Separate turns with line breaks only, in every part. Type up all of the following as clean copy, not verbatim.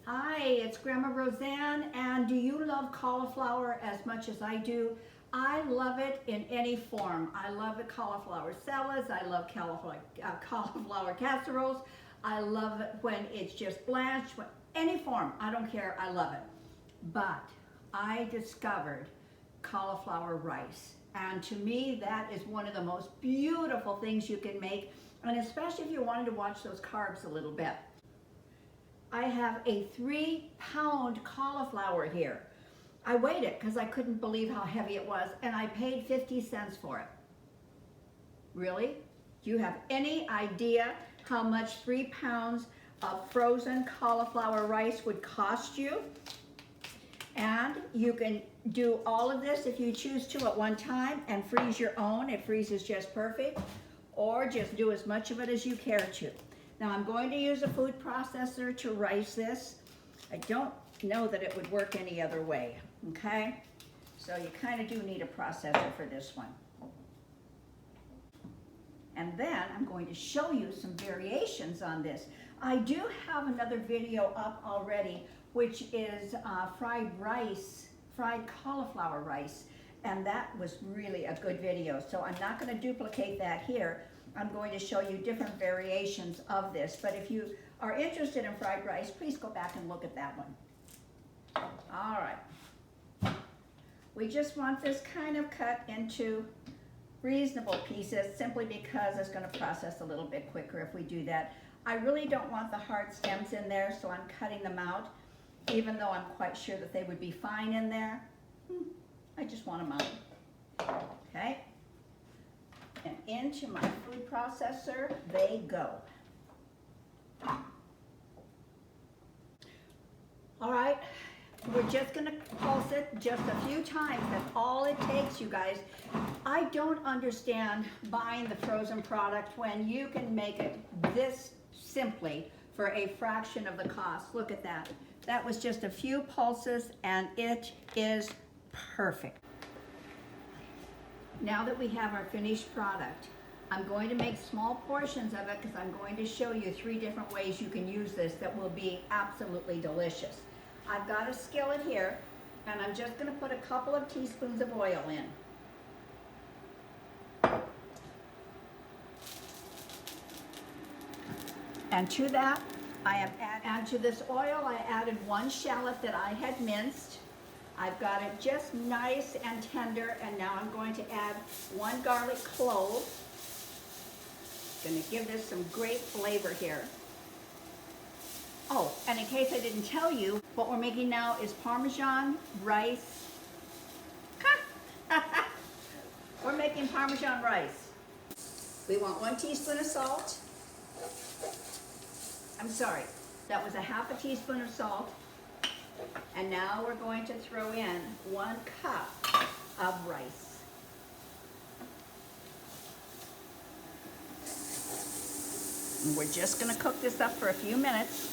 Hi, it's Grandma Roseanne, and do you love cauliflower as much as I do? I love it in any form. I love the cauliflower salads. I love cauliflower casseroles. I love it when it's just blanched. Any form, I don't care. I love it. But I discovered cauliflower rice, and to me, that is one of the most beautiful things you can make, and especially if you wanted to watch those carbs a little bit. I have a 3-pound cauliflower here. I weighed it because I couldn't believe how heavy it was, and I paid 50 cents for it. Really? Do you have any idea how much 3 pounds of frozen cauliflower rice would cost you? And you can do all of this if you choose to at one time and freeze your own. It freezes just perfect. Or just do as much of it as you care to. Now I'm going to use a food processor to rice this. I don't know that it would work any other way, okay? So you kind of do need a processor for this one. And then I'm going to show you some variations on this. I do have another video up already, which is fried cauliflower rice. And that was really a good video. So I'm not going to duplicate that here. I'm going to show you different variations of this. But if you are interested in fried rice, please go back and look at that one. All right. We just want this kind of cut into reasonable pieces simply because it's going to process a little bit quicker if we do that. I really don't want the hard stems in there, so I'm cutting them out, even though I'm quite sure that they would be fine in there. I just want them out. Okay. And into my food processor they go. All right, we're just gonna pulse it just a few times. That's all it takes, you guys. I don't understand buying the frozen product when you can make it this simply for a fraction of the cost. Look at that. That was just a few pulses and it is perfect. Now that we have our finished product, I'm going to make small portions of it because I'm going to show you 3 different ways you can use this that will be absolutely delicious. I've got a skillet here, and I'm just going to put a couple of teaspoons of oil in. And to that, and to this oil, I added 1 shallot that I had minced. I've got it just nice and tender, and now I'm going to add 1 garlic clove. Going to give this some great flavor here. Oh, and in case I didn't tell you, what we're making now is Parmesan rice. We're making Parmesan rice. We want 1 teaspoon of salt. I'm sorry, that was a ½ teaspoon of salt. And now we're going to throw in 1 cup of rice. And we're just going to cook this up for a few minutes.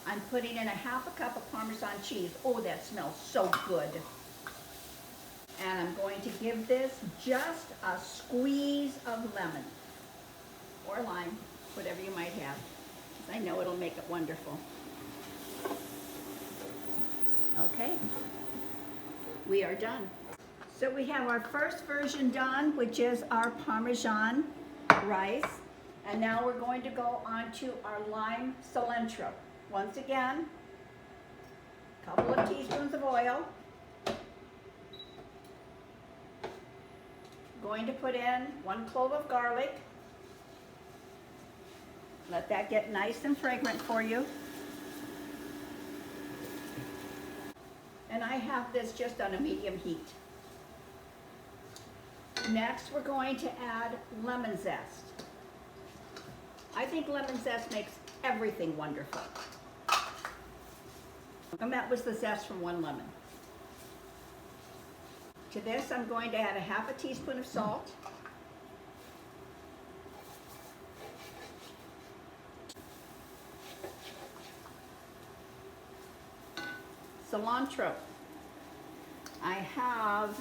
I'm putting in a ½ cup of Parmesan cheese. Oh, that smells so good. And I'm going to give this just a squeeze of lemon or lime, whatever you might have. I know it'll make it wonderful. Okay, we are done. So we have our first version done, which is our Parmesan rice. And now we're going to go on to our lime cilantro. Once again, a couple of teaspoons of oil. Going to put in 1 clove of garlic. Let that get nice and fragrant for you. And I have this just on a medium heat. Next, we're going to add lemon zest. I think lemon zest makes everything wonderful. And that was the zest from 1 lemon. To this, I'm going to add a ½ teaspoon of salt. Cilantro. I have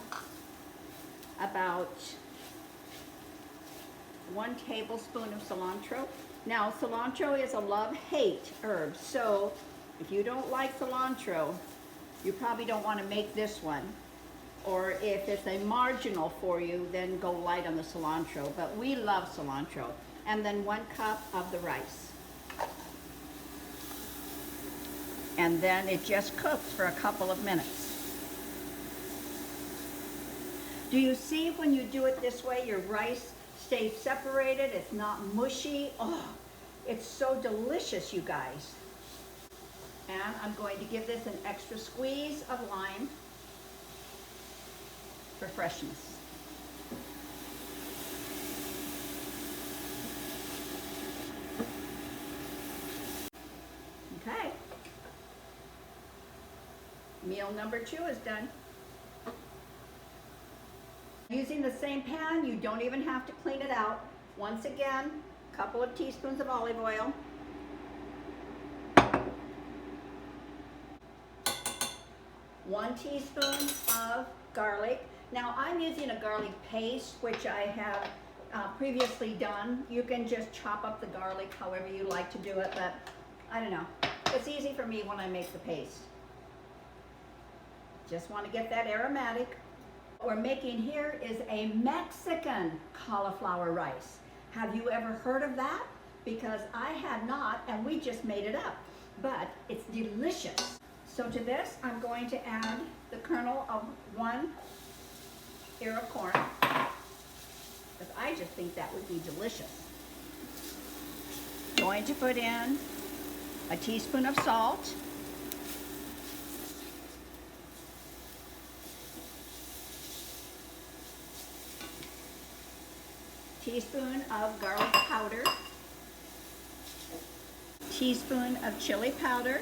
about 1 tablespoon of cilantro. Now, cilantro is a love-hate herb, so if you don't like cilantro, you probably don't want to make this one. Or if it's a marginal for you, then go light on the cilantro. But we love cilantro. And then 1 cup of the rice. And then it just cooks for a couple of minutes. Do you see when you do it this way, your rice stays separated, it's not mushy? Oh, it's so delicious, you guys. And I'm going to give this an extra squeeze of lime for freshness. Okay. Meal number 2 is done. Using the same pan, you don't even have to clean it out. Once again, a couple of teaspoons of olive oil. One teaspoon of garlic. Now I'm using a garlic paste, which I have previously done. You can just chop up the garlic however you like to do it, but I don't know. It's easy for me when I make the paste. Just want to get that aromatic. What we're making here is a Mexican cauliflower rice. Have you ever heard of that? Because I had not, and we just made it up. But it's delicious. So to this, I'm going to add the kernel of 1 ear of corn, because I just think that would be delicious. Going to put in a teaspoon of salt, teaspoon of garlic powder, teaspoon of chili powder.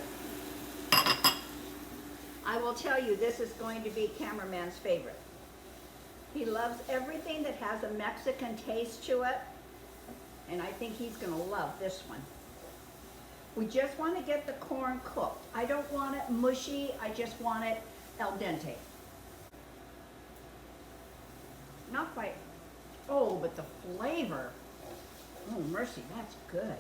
I will tell you, this is going to be cameraman's favorite. He loves everything that has a Mexican taste to it, and I think he's going to love this one. We just want to get the corn cooked. I don't want it mushy, I just want it al dente. Not quite. Oh, but the flavor. Oh, mercy, that's good.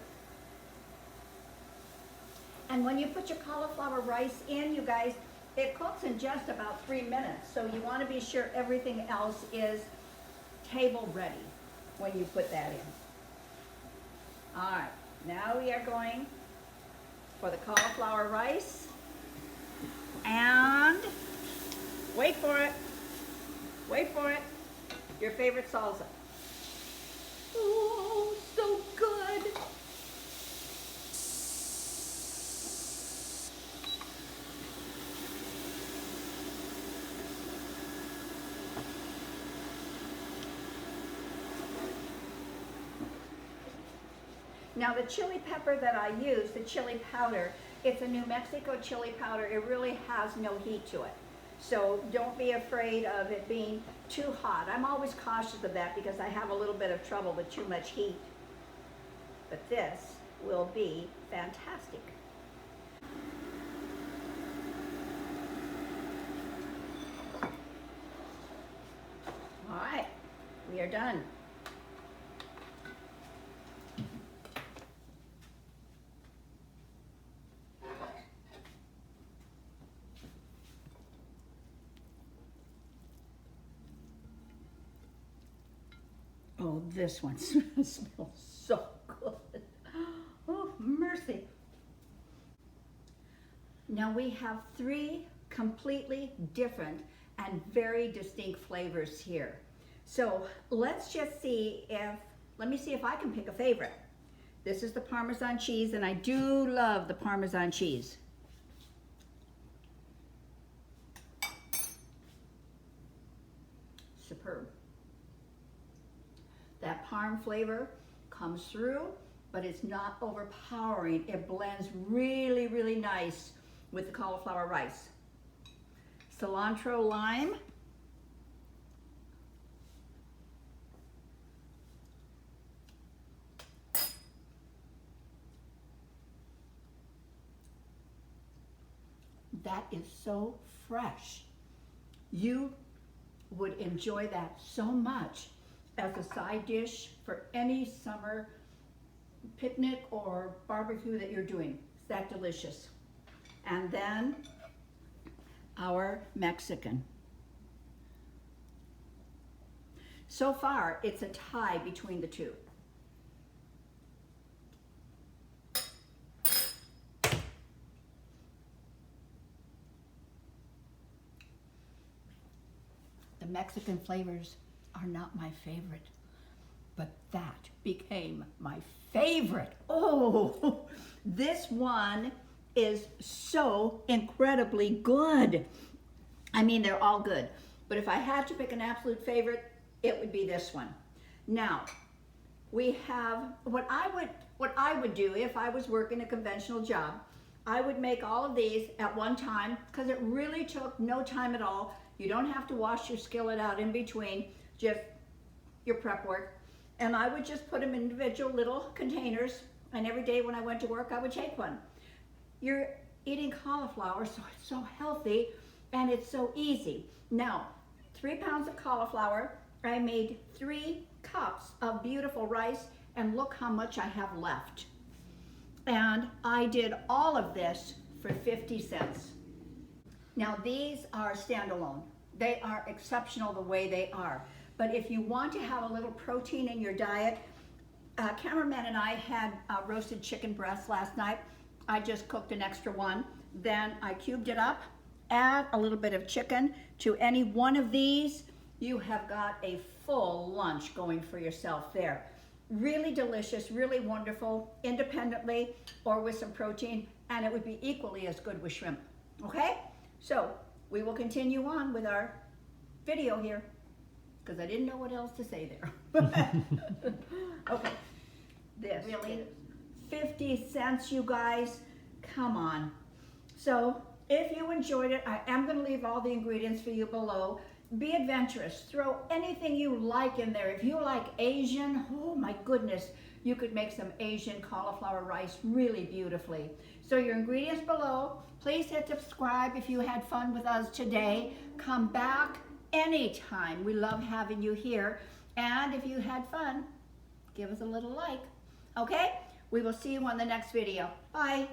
And when you put your cauliflower rice in, you guys, it cooks in just about 3 minutes. So you want to be sure everything else is table ready when you put that in. All right, now we are going for the cauliflower rice. And wait for it. Wait for it. Your favorite salsa. Oh, so good. Now the chili pepper that I use, the chili powder, it's a New Mexico chili powder. It really has no heat to it. So don't be afraid of it being too hot. I'm always cautious of that because I have a little bit of trouble with too much heat. But this will be fantastic. All right, we are done. Oh, this one smells so good. Oh, mercy. Now we have 3 completely different and very distinct flavors here. So let's just see if, let me see if I can pick a favorite. This is the Parmesan cheese, and I do love the Parmesan cheese. Superb. That Parm flavor comes through, but it's not overpowering. It blends really, really nice with the cauliflower rice. Cilantro lime. That is so fresh. You would enjoy that so much. as a side dish for any summer picnic or barbecue that you're doing. It's that delicious. And then our Mexican. So far, it's a tie between the two. The Mexican flavors are not my favorite, but that became my favorite. Oh, this one is so incredibly good. I mean, they're all good, but if I had to pick an absolute favorite, it would be this one. Now, we have, what I would do if I was working a conventional job, I would make all of these at one time because it really took no time at all. You don't have to wash your skillet out in between, just your prep work. And I would just put them in individual little containers, and every day when I went to work, I would take one. You're eating cauliflower, so it's so healthy and it's so easy. Now, 3 pounds of cauliflower, I made 3 cups of beautiful rice, and look how much I have left. And I did all of this for 50 cents. Now these are standalone. They are exceptional the way they are. But if you want to have a little protein in your diet, cameraman and I had roasted chicken breast last night. I just cooked an extra one. Then I cubed it up, add a little bit of chicken to any one of these. You have got a full lunch going for yourself there. Really delicious, really wonderful, independently or with some protein, and it would be equally as good with shrimp. Okay? So we will continue on with our video here because I didn't know what else to say there. Okay, this really 50 cents, you guys. Come on. So if you enjoyed it, I am going to leave all the ingredients for you below. Be adventurous. Throw anything you like in there. If you like Asian, oh my goodness, you could make some Asian cauliflower rice really beautifully. So your ingredients below. Please hit subscribe if you had fun with us today. Come back anytime. We love having you here. And if you had fun, give us a little like. Okay? We will see you on the next video. Bye.